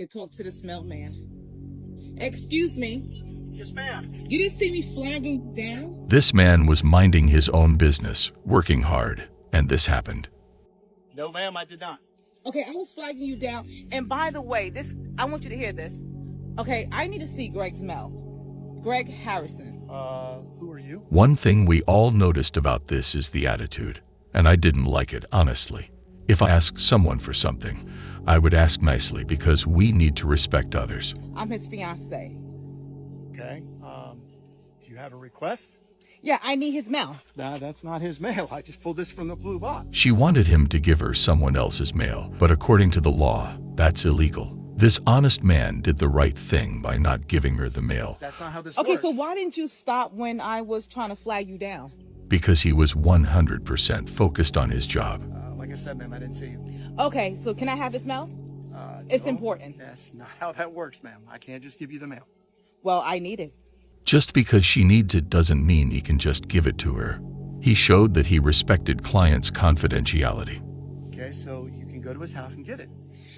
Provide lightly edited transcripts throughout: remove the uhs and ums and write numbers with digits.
to talk to this mailman. Excuse me. Yes, ma'am. You didn't see me flagging down? This man was minding his own business, working hard, and this happened. No, ma'am, I did not. Okay, I was flagging you down. And by the way, I want you to hear this. Okay, I need to see Greg's mail. Greg Harrison. Who are you? One thing we all noticed about this is the attitude, and I didn't like it, honestly. If I asked someone for something, I would ask nicely because we need to respect others. I'm his fiance. Okay. Do you have a request? Yeah, I need his mail. Nah, that's not his mail. I just pulled this from the blue box. She wanted him to give her someone else's mail, but according to the law, that's illegal. This honest man did the right thing by not giving her the mail. That's not how this Okay, works. so why didn't you stop when I was trying to flag you down? Because he was 100% focused on his job. Like I said, ma'am, I didn't see you. Okay, so can I have his mail? It's No, important. That's not how that works, ma'am. I can't just give you the mail. Well, I need it. Just because she needs it doesn't mean he can just give it to her. He showed that he respected clients' confidentiality. Okay, so you can go to his house and get it.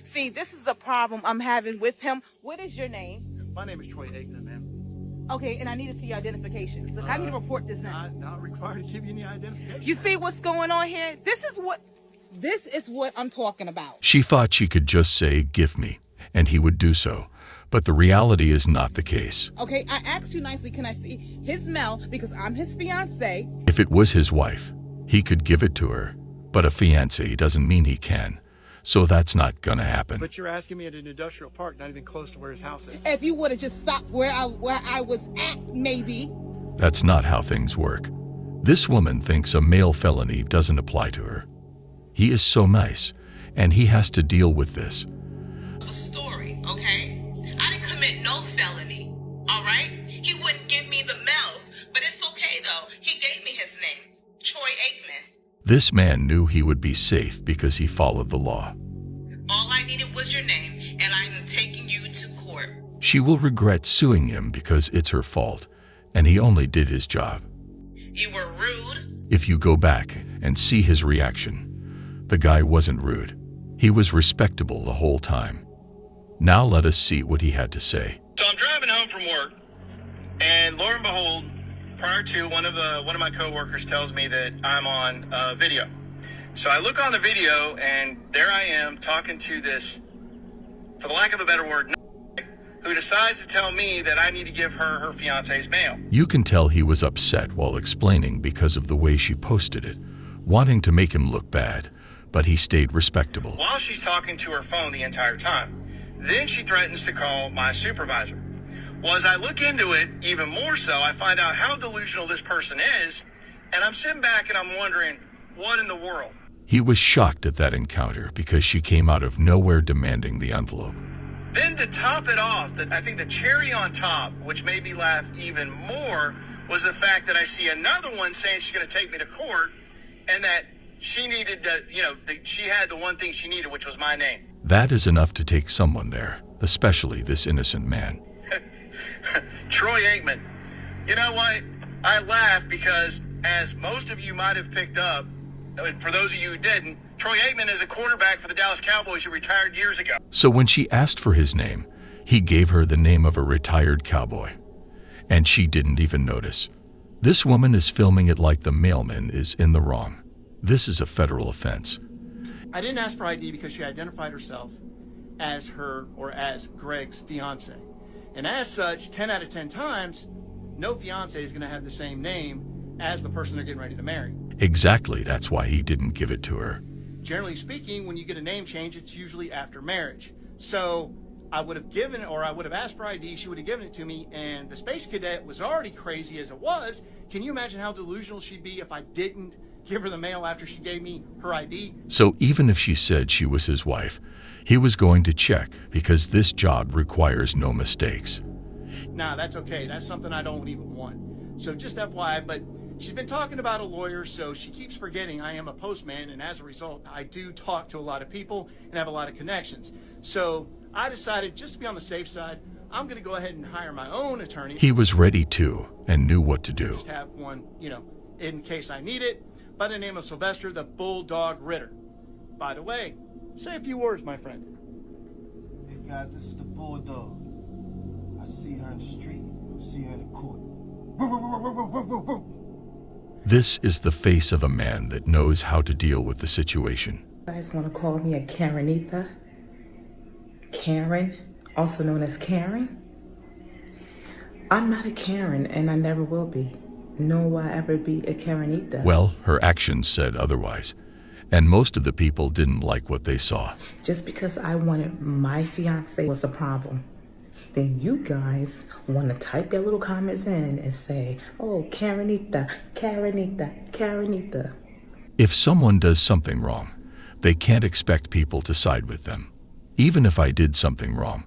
See, this is a problem I'm having with him. What is your name? My name is Troy Aikman, ma'am. Okay, and I need to see your identification. So I need to report this now. Not required to give you any identification. You see what's going on here? This is what I'm talking about. She thought she could just say, "Give me," and he would do so. But the reality is not the case. Okay, I asked you nicely, can I see his mail because I'm his fiance? If it was his wife, he could give it to her. But a fiancé doesn't mean he can. So that's not gonna happen. But you're asking me at an industrial park, not even close to where his house is. If you would have just stopped where I was at, maybe. That's not how things work. This woman thinks a mail felony doesn't apply to her. He is so nice, and he has to deal with this. Story, okay? I didn't commit no felony, all right? He wouldn't give me the mails, but it's okay though. He gave me his name, Troy Aikman. This man knew he would be safe because he followed the law. All I needed was your name, and I'm taking you to court. She will regret suing him because it's her fault, and he only did his job. You were rude. If you go back and see his reaction, the guy wasn't rude. He was respectable the whole time. Now let us see what he had to say. So I'm driving home from work, and lo and behold, prior to one of my coworkers tells me that I'm on video. So I look on the video, and there I am talking to this, for the lack of a better word, who decides to tell me that I need to give her fiance's mail. You can tell he was upset while explaining because of the way she posted it, wanting to make him look bad, but he stayed respectable. While she's talking to her phone the entire time. Then she threatens to call my supervisor. Well, as I look into it even more so, I find out how delusional this person is, and I'm sitting back and I'm wondering, what in the world? He was shocked at that encounter because she came out of nowhere demanding the envelope. Then to top it off, I think the cherry on top, which made me laugh even more, was the fact that I see another one saying she's going to take me to court, and that she needed to, she had the one thing she needed, which was my name. That is enough to take someone there, especially this innocent man. Troy Aikman. You know what? I laugh because, as most of you might have picked up, for those of you who didn't, Troy Aikman is a quarterback for the Dallas Cowboys who retired years ago. So when she asked for his name, he gave her the name of a retired cowboy. And she didn't even notice. This woman is filming it like the mailman is in the wrong. This is a federal offense. I didn't ask for ID because she identified herself as her or as Greg's fiance. And as such, 10 out of 10 times, no fiance is going to have the same name as the person they're getting ready to marry. Exactly, that's why he didn't give it to her. Generally speaking, when you get a name change, it's usually after marriage. So I would have asked for ID, she would have given it to me, and the Space Cadet was already crazy as it was. Can you imagine how delusional she'd be if I didn't give her the mail after she gave me her ID? So even if she said she was his wife, he was going to check because this job requires no mistakes. Nah, that's okay. That's something I don't even want. So just FYI, but she's been talking about a lawyer, so she keeps forgetting I am a postman, and as a result, I do talk to a lot of people and have a lot of connections. So I decided, just to be on the safe side, I'm going to go ahead and hire my own attorney. He was ready to and knew what to do. Just have one, in case I need it, by the name of Sylvester the Bulldog Ritter. By the way, say a few words, my friend. God, this is the bulldog. I see her in the street, I see her in the court. This is the face of a man that knows how to deal with the situation. You guys want to call me a Karenitha? Karen, also known as Karen? I'm not a Karen, and I never will be. Nor will I ever be a Karenitha. Well, her actions said otherwise, and most of the people didn't like what they saw. Just because I wanted my fiance was a problem, then you guys want to type your little comments in and say, oh, Karenitha, Karenitha, Karenitha. If someone does something wrong, they can't expect people to side with them. Even if I did something wrong,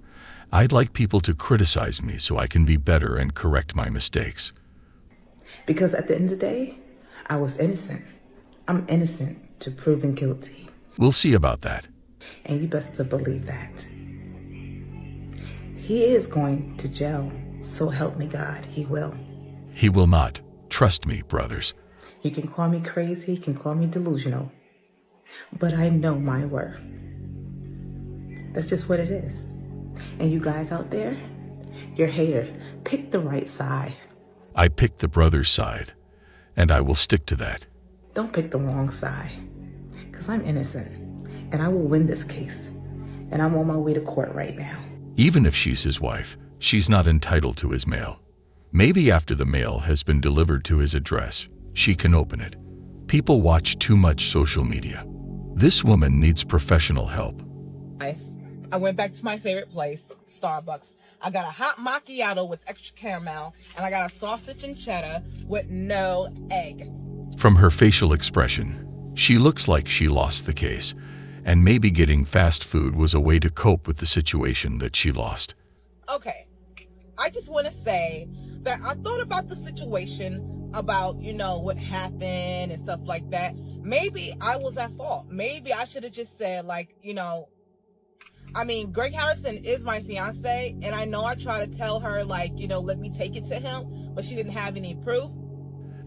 I'd like people to criticize me so I can be better and correct my mistakes. Because at the end of the day, I was innocent. I'm innocent to proven guilty. We'll see about that. And you best to believe that. He is going to jail, so help me God, he will. He will not. Trust me, brothers. You can call me crazy, you can call me delusional, but I know my worth. That's just what it is. And you guys out there, you're hater. Pick the right side. I picked the brother's side, and I will stick to that. Don't pick the wrong side, because I'm innocent, and I will win this case. And I'm on my way to court right now. Even if she's his wife, she's not entitled to his mail. Maybe after the mail has been delivered to his address, she can open it. People watch too much social media. This woman needs professional help. Nice. I went back to my favorite place, Starbucks. I got a hot macchiato with extra caramel, and I got a sausage and cheddar with no egg. From her facial expression, she looks like she lost the case, and maybe getting fast food was a way to cope with the situation that she lost. Okay, I just want to say that I thought about the situation, about, what happened and stuff like that. Maybe I was at fault. Maybe I should have just said, Greg Harrison is my fiance, and I know I tried to tell her, let me take it to him, but she didn't have any proof.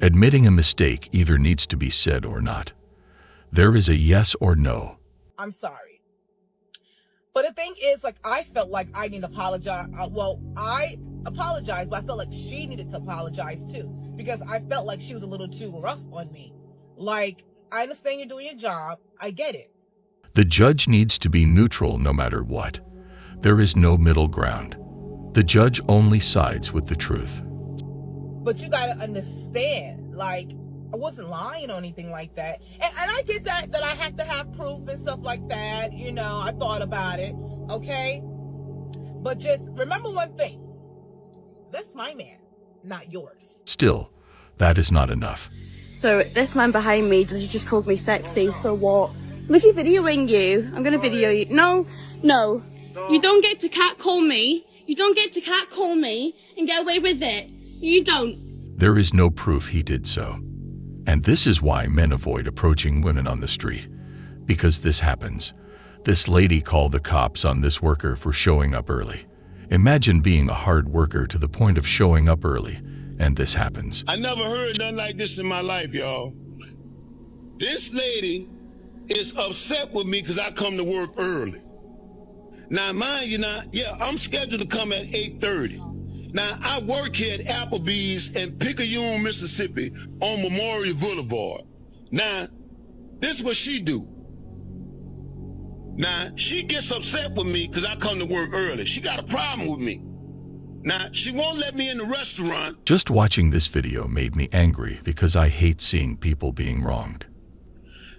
Admitting a mistake either needs to be said or not. There is a yes or no. I'm sorry. But the thing is, I felt like I need to apologize. I apologized, but I felt like she needed to apologize too, because I felt like she was a little too rough on me. I understand you're doing your job. I get it. The judge needs to be neutral no matter what. There is no middle ground. The judge only sides with the truth. But you gotta understand, I wasn't lying or anything like that. And I get that I have to have proof and stuff like that. I thought about it, okay? But just remember one thing. That's my man, not yours. Still, that is not enough. So this man behind me just called me sexy for what? Was he videoing you? I'm gonna video you. No. You don't get to catcall me. You don't get to catcall me and get away with it. You don't. There is no proof he did so. And this is why men avoid approaching women on the street. Because this happens. This lady called the cops on this worker for showing up early. Imagine being a hard worker to the point of showing up early, and this happens. I never heard nothing like this in my life, y'all. This lady is upset with me because I come to work early. Now, mind you, I'm scheduled to come at 8:30. Now, I work here at Applebee's in Picayune, Mississippi on Memorial Boulevard. Now, this is what she do. Now, she gets upset with me because I come to work early. She got a problem with me. Now, she won't let me in the restaurant. Just watching this video made me angry because I hate seeing people being wronged.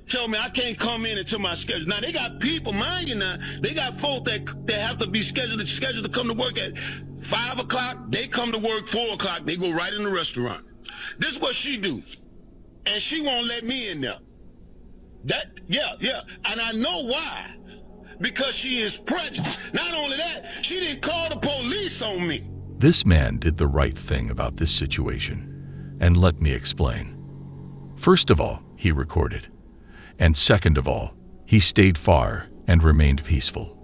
Tell me I can't come in until my schedule. Now, they got people, mind you now, they got folks that have to be scheduled to come to work at 5 o'clock. They come to work 4 o'clock. They go right in the restaurant. This is what she do. And she won't let me in there. Yeah. And I know why. Because she is prejudiced. Not only that, she didn't call the police on me. This man did the right thing about this situation. And let me explain. First of all, he recorded. And second of all, he stayed far and remained peaceful.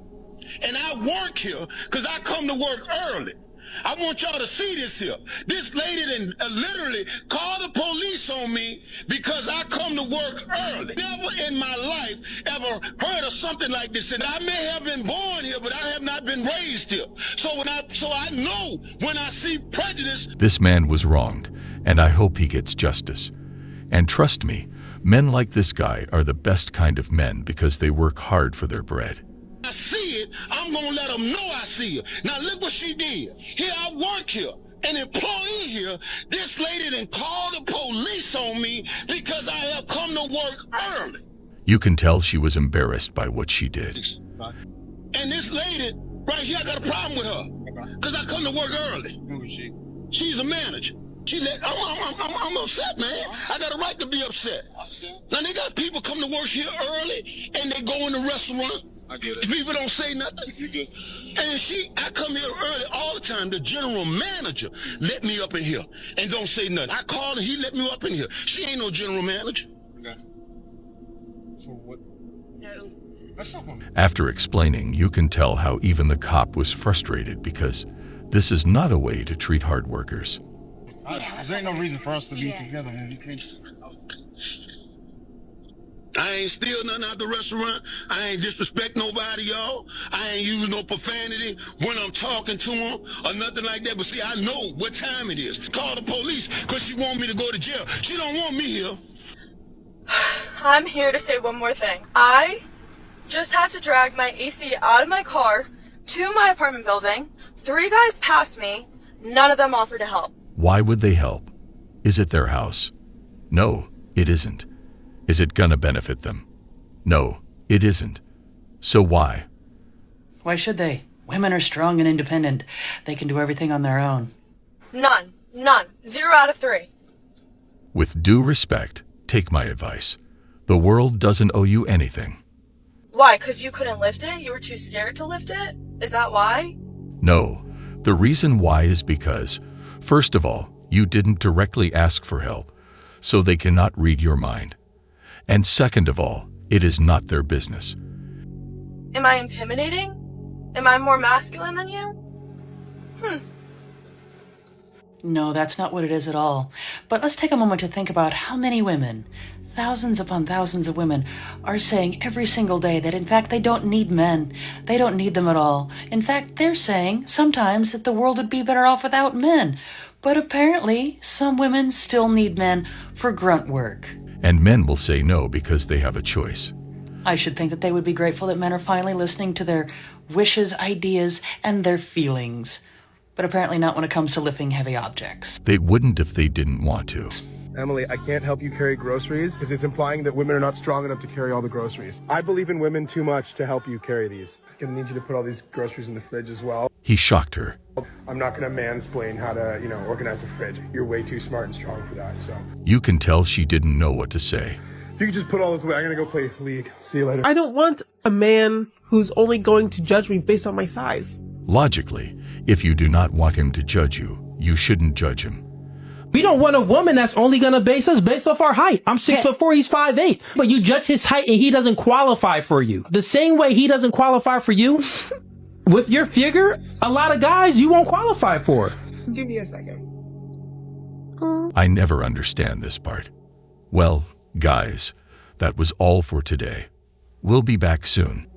And I work here because I come to work early. I want y'all to see this here. This lady then literally called the police on me because I come to work early. Never in my life ever heard of something like this. And I may have been born here, but I have not been raised here. So I know when I see prejudice. This man was wronged, and I hope he gets justice. And trust me, men like this guy are the best kind of men because they work hard for their bread. I see it, I'm gonna let them know I see it. Now look what she did. Here I work here, an employee here. This lady then called the police on me because I have come to work early. You can tell she was embarrassed by what she did. And this lady right here, I got a problem with her because I come to work early. She's a manager. I'm upset, man. I got a right to be upset. Now they got people come to work here early and they go in the restaurant. I get it. People don't say nothing. And I come here early all the time. The general manager let me up in here and don't say nothing. I called and he let me up in here. She ain't no general manager. Okay. So what? No. After explaining, you can tell how even the cop was frustrated because this is not a way to treat hard workers. There ain't no reason for us to be together, man. I ain't steal nothing out the restaurant. I ain't disrespect nobody, y'all. I ain't use no profanity when I'm talking to them or nothing like that. But see, I know what time it is. Call the police because she want me to go to jail. She don't want me here. I'm here to say one more thing. I just had to drag my AC out of my car to my apartment building. 3 guys passed me. None of them offered to help. Why would they help? Is it their house? No, it isn't. Is it gonna benefit them? No, it isn't. So why? Why should they? Women are strong and independent. They can do everything on their own. None. 0 out of 3. With due respect, take my advice. The world doesn't owe you anything. Why? 'Cause you couldn't lift it? You were too scared to lift it? Is that why? No, the reason why is because, first of all, you didn't directly ask for help, so they cannot read your mind. And second of all, it is not their business. Am I intimidating? Am I more masculine than you? No, that's not what it is at all. But let's take a moment to think about how many women, thousands upon thousands of women, are saying every single day that in fact they don't need men. They don't need them at all. In fact, they're saying sometimes that the world would be better off without men. But apparently, some women still need men for grunt work. And men will say no because they have a choice. I should think that they would be grateful that men are finally listening to their wishes, ideas, and their feelings. But apparently not when it comes to lifting heavy objects. They wouldn't if they didn't want to. Emily, I can't help you carry groceries because it's implying that women are not strong enough to carry all the groceries. I believe in women too much to help you carry these. I'm gonna need you to put all these groceries in the fridge as well. He shocked her. I'm not gonna mansplain how to, organize a fridge. You're way too smart and strong for that, so. You can tell she didn't know what to say. If you could just put all this away, I'm gonna go play League. See you later. I don't want a man who's only going to judge me based on my size. Logically, if you do not want him to judge you, you shouldn't judge him. We don't want a woman that's only gonna base us based off our height. I'm 6'4", he's 5'8". But you judge his height and he doesn't qualify for you. The same way he doesn't qualify for you, with your figure, a lot of guys you won't qualify for. Give me a second. I never understand this part. Well, guys, that was all for today. We'll be back soon.